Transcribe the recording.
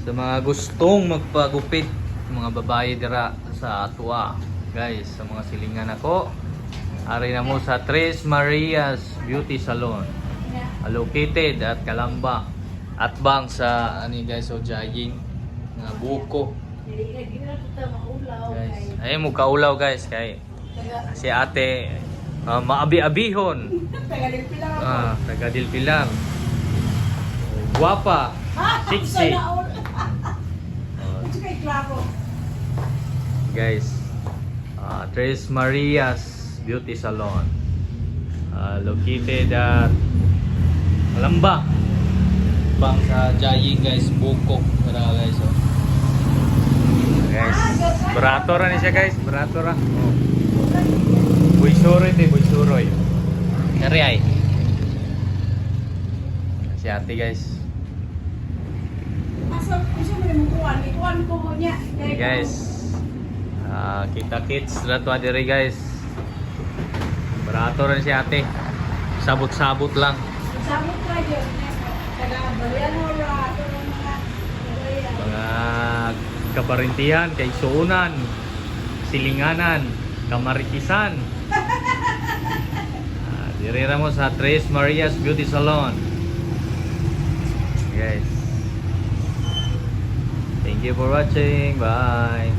Sa mga gustong magpagupit, mga babae dira sa Atua, guys, sa mga silingan ako, ari na mo sa Tres Marias Beauty Salon, located at Calamba at bang sa ani guys, so jogging nga buko guys. Ay mo kaulaw guys kay si ate maabi-abihon. Taga Dilpilar. Guwapa, sexy. Guys, Tres Marias Beauty Salon, located at Calamba. Bang sa Jaying guys, buko. Tara guys, oh. Guys, barato ra ni siya guys, barato ra. Oh. Buisuroy te, buisuroy. Kari ay. Si ate guys. Hey guys. Kita kids ra to adiri guys. Barato rin si ate. Sabot-sabot lang. Sabot ra jud. Mga kaparintihan, kaigsuunan, silinganan, kamaritisan. Dirira mo sa Tres Marias Beauty Salon. Guys. Thank you for watching. Bye.